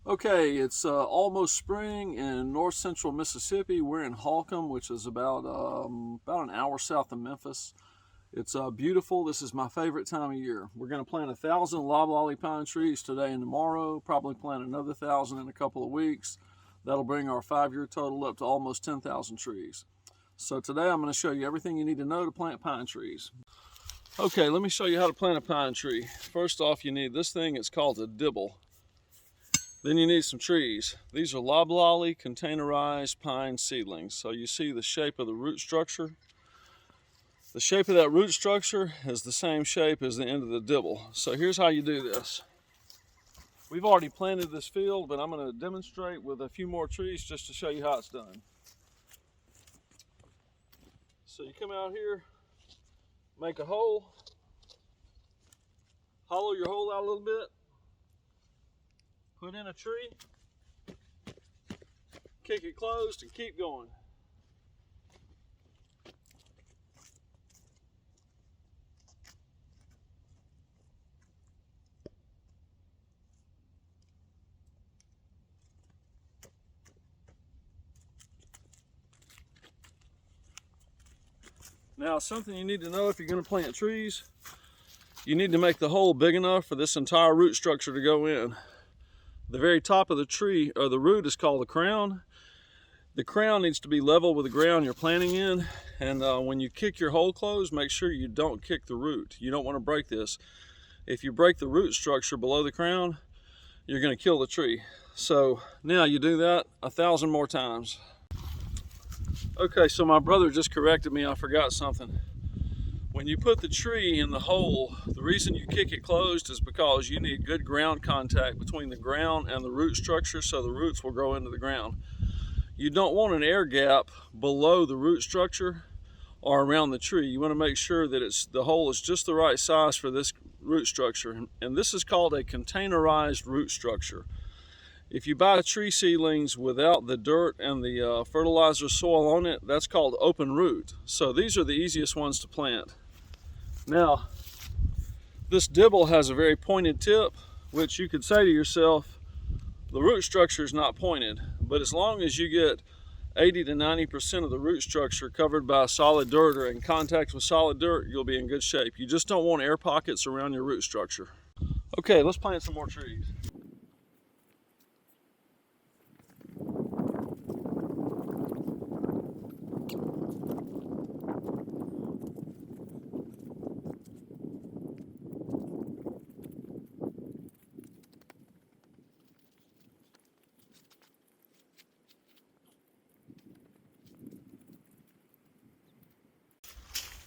Okay, it's almost spring in north central Mississippi. We're in Holcomb, which is about an hour south of Memphis. It's beautiful. This is my favorite time of year. We're going to plant 1,000 loblolly pine trees today and tomorrow. Probably plant another 1,000 in a couple of weeks. That'll bring our 5-year total up to almost 10,000 trees. So today I'm going to show you everything you need to know to plant pine trees. Okay, let me show you how to plant a pine tree. First off, you need this thing. It's called a dibble. Then you need some trees. These are loblolly containerized pine seedlings. So you see the shape of the root structure. The shape of that root structure is the same shape as the end of the dibble. So here's how you do this. We've already planted this field, but I'm going to demonstrate with a few more trees just to show you how it's done. So you come out here, make a hole, hollow your hole out a little bit, put in a tree, kick it closed, and keep going. Now, something you need to know if you're going to plant trees, you need to make the hole big enough for this entire root structure to go in. The very top of the tree, or the root, is called the crown. The crown needs to be level with the ground you're planting in, and when you kick your hole closed, make sure you don't kick the root. You don't want to break this. If you break the root structure below the crown, you're going to kill the tree. So now you do that 1,000 more times. Okay, so my brother just corrected me. I forgot something. When you put the tree in the hole, the reason you kick it closed is because you need good ground contact between the ground and the root structure so the roots will grow into the ground. You don't want an air gap below the root structure or around the tree. You want to make sure that the hole is just the right size for this root structure. And this is called a containerized root structure. If you buy tree seedlings without the dirt and the fertilizer soil on it, that's called open root. So these are the easiest ones to plant. Now, this dibble has a very pointed tip, which you could say to yourself, the root structure is not pointed, but as long as you get 80 to 90% of the root structure covered by solid dirt or in contact with solid dirt, you'll be in good shape. You just don't want air pockets around your root structure. Okay, let's plant some more trees.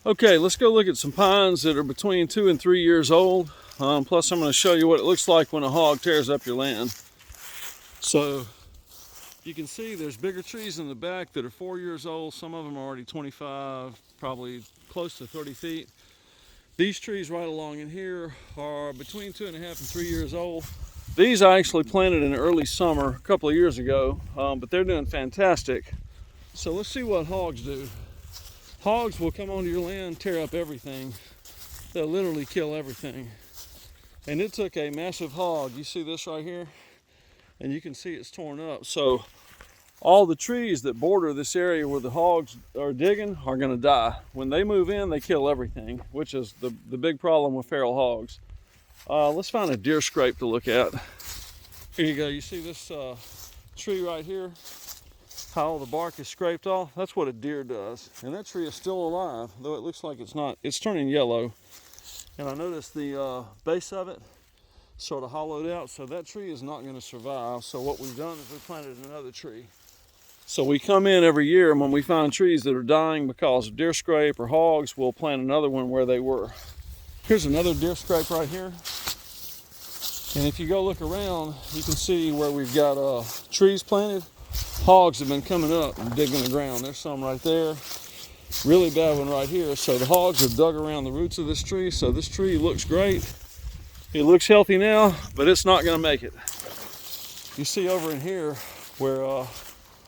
Okay, let's go look at some pines that are between 2 and 3 years old. Plus I'm going to show you what it looks like when a hog tears up your land. So you can see there's bigger trees in the back that are 4 years old. Some of them are already 25, probably close to 30 feet. These trees right along in here are between 2.5 and 3 years old. These I actually planted in early summer a couple of years ago, but they're doing fantastic. So let's see what hogs do. Hogs will come onto your land, tear up everything. They'll literally kill everything. And it took a massive hog. You see this right here? And you can see it's torn up. So all the trees that border this area where the hogs are digging are going to die. When they move in, they kill everything, which is the big problem with feral hogs. Let's find a deer scrape to look at. Here you go. You see this tree right here? How all the bark is scraped off? That's what a deer does. And that tree is still alive, though it looks like it's not. It's turning yellow. And I noticed the base of it sort of hollowed out, so that tree is not going to survive. So what we've done is we planted another tree. So we come in every year, and when we find trees that are dying because of deer scrape or hogs, we'll plant another one where they were. Here's another deer scrape right here. And if you go look around, you can see where we've got trees planted. Hogs have been coming up and digging the ground. There's some right there. Really bad one right here. So the hogs have dug around the roots of this tree. So this tree looks great. It looks healthy now, but it's not going to make it. You see over in here where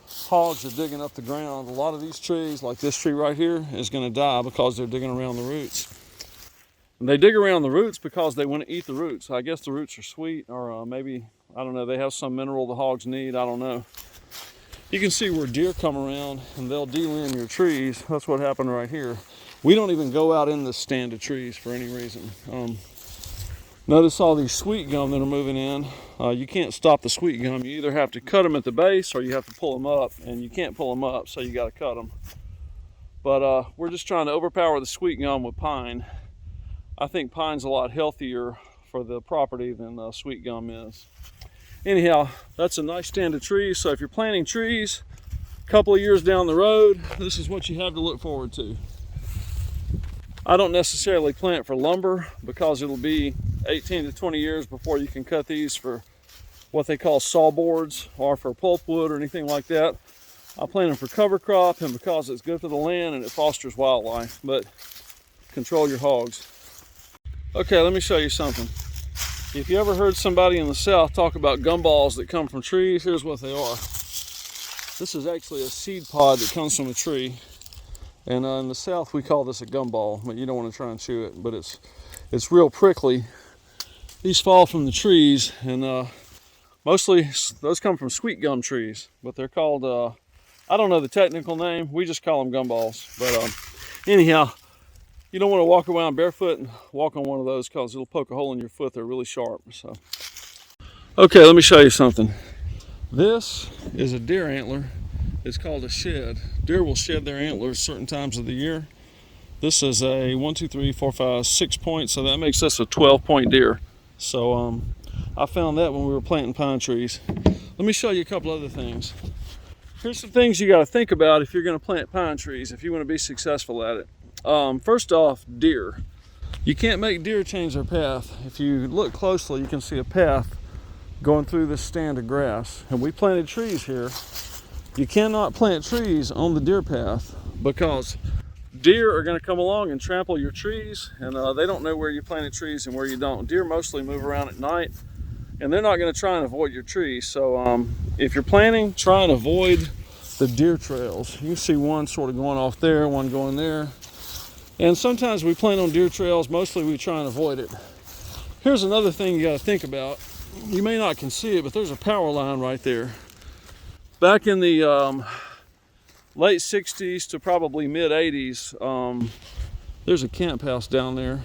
hogs are digging up the ground. A lot of these trees, like this tree right here, is going to die because they're digging around the roots. And they dig around the roots because they want to eat the roots. I guess the roots are sweet, or maybe I don't know, they have some mineral the hogs need, I don't know. You can see where deer come around and they'll de-limb your trees. That's what happened right here. We don't even go out in this stand of trees for any reason. Notice all these sweet gum that are moving in. You can't stop the sweet gum. You either have to cut them at the base or you have to pull them up, and you can't pull them up, so you got to cut them. But we're just trying to overpower the sweet gum with pine. I think pine's a lot healthier for the property than sweet gum is. Anyhow, that's a nice stand of trees. So if you're planting trees a couple of years down the road, this is what you have to look forward to. I don't necessarily plant for lumber because it'll be 18 to 20 years before you can cut these for what they call saw boards or for pulpwood or anything like that. I plant them for cover crop and because it's good for the land and it fosters wildlife, but control your hogs. Okay, let me show you something. If you ever heard somebody in the South talk about gumballs that come from trees, here's what they are. This is actually a seed pod that comes from a tree. And in the South, we call this a gumball, but you don't want to try and chew it, but it's real prickly. These fall from the trees, and mostly those come from sweet gum trees, but they're called, I don't know the technical name, we just call them gumballs. But anyhow, you don't want to walk around barefoot and walk on one of those because it'll poke a hole in your foot. They're really sharp. So, okay, let me show you something. This is a deer antler. It's called a shed. Deer will shed their antlers certain times of the year. This is a 1, 2, 3, 4, 5, 6 point, so that makes this a 12-point deer. So I found that when we were planting pine trees. Let me show you a couple other things. Here's some things you got to think about if you're going to plant pine trees, if you want to be successful at it. First off, deer. You can't make deer change their path. If you look closely, you can see a path going through this stand of grass. And we planted trees here. You cannot plant trees on the deer path because deer are going to come along and trample your trees, and they don't know where you planted trees and where you don't. Deer mostly move around at night, and they're not going to try and avoid your trees. So if you're planting, try and avoid the deer trails. You can see one sort of going off there, one going there. And sometimes we plant on deer trails, mostly we try and avoid it. Here's another thing you got to think about. You may not can see it, but there's a power line right there. Back in the late 60s to probably mid 80s, there's a camp house down there.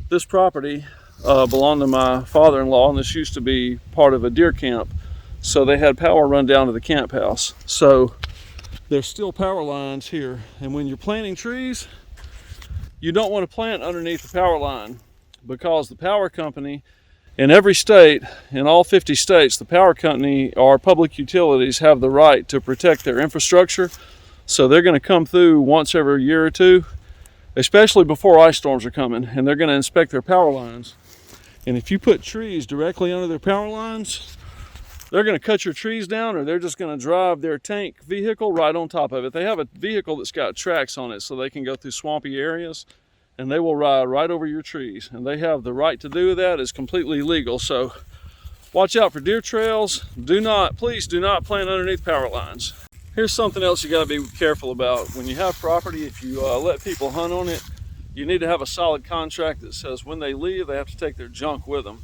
This property belonged to my father-in-law, and this used to be part of a deer camp. So they had power run down to the camp house. So there's still power lines here. And when you're planting trees, you don't want to plant underneath the power line because the power company in every state, in all 50 states, the power company or public utilities have the right to protect their infrastructure. So they're going to come through once every year or two, especially before ice storms are coming, and they're going to inspect their power lines. And if you put trees directly under their power lines, they're going to cut your trees down, or they're just going to drive their tank vehicle right on top of it. They have a vehicle that's got tracks on it so they can go through swampy areas, and they will ride right over your trees. And they have the right to do that. It's completely legal. So watch out for deer trails. Please do not plant underneath power lines. Here's something else you got to be careful about. When you have property, if you let people hunt on it, you need to have a solid contract that says when they leave, they have to take their junk with them.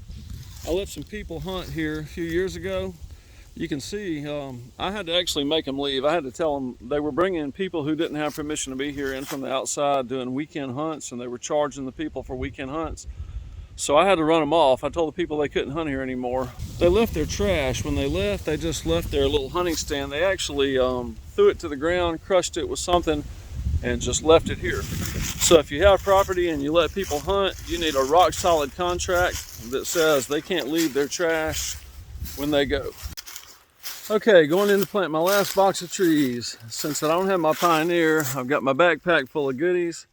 I let some people hunt here a few years ago. You can see I had to actually make them leave. I had to tell them they were bringing people who didn't have permission to be here in from the outside doing weekend hunts, and they were charging the people for weekend hunts. So I had to run them off. I told the people they couldn't hunt here anymore. They left their trash. When they left, they just left their little hunting stand. They actually threw it to the ground, crushed it with something, and just left it here. So if you have property and you let people hunt, you need a rock solid contract that says they can't leave their trash when they go. Okay, going in to plant my last box of trees. Since I don't have my Pioneer, I've got my backpack full of goodies.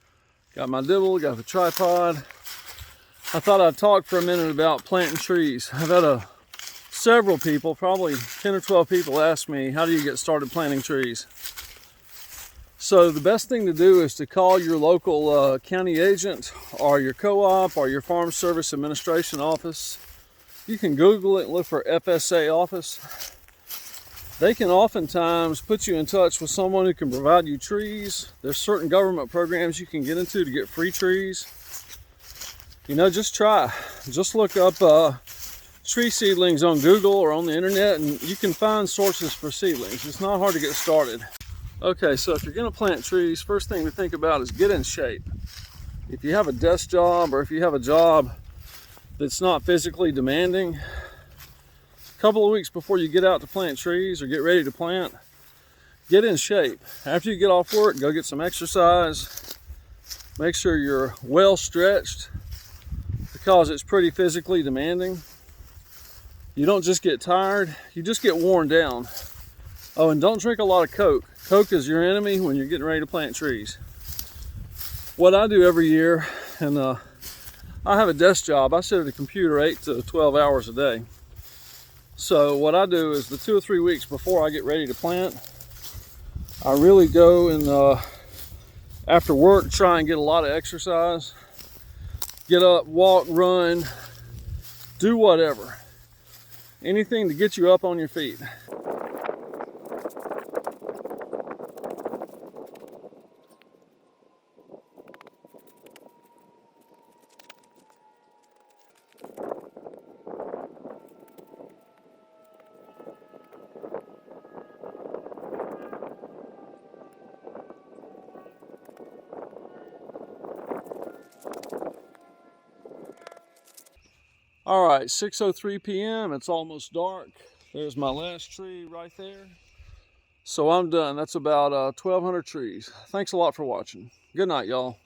Got my dibble, got the tripod. I thought I'd talk for a minute about planting trees. I've had several people, probably 10 or 12 people, ask me, how do you get started planting trees? So the best thing to do is to call your local county agent or your co-op or your Farm Service Administration office. You can Google it and look for FSA office. They can oftentimes put you in touch with someone who can provide you trees. There's certain government programs you can get into to get free trees. You know, just try. Just look up tree seedlings on Google or on the internet, and you can find sources for seedlings. It's not hard to get started. Okay, so if you're going to plant trees, first thing to think about is get in shape. If you have a desk job or if you have a job that's not physically demanding, a couple of weeks before you get out to plant trees or get ready to plant, get in shape. After you get off work, go get some exercise. Make sure you're well stretched because it's pretty physically demanding. You don't just get tired, you just get worn down. Oh, and don't drink a lot of Coke. Coke is your enemy when you're getting ready to plant trees. What I do every year, and I have a desk job. I sit at a computer 8 to 12 hours a day. So what I do is the 2 or 3 weeks before I get ready to plant, I really go and after work try and get a lot of exercise. Get up, walk, run, do whatever. Anything to get you up on your feet. All right, 6:03 p.m. It's almost dark. There's my last tree right there. So I'm done. That's about 1,200 trees. Thanks a lot for watching. Good night, y'all.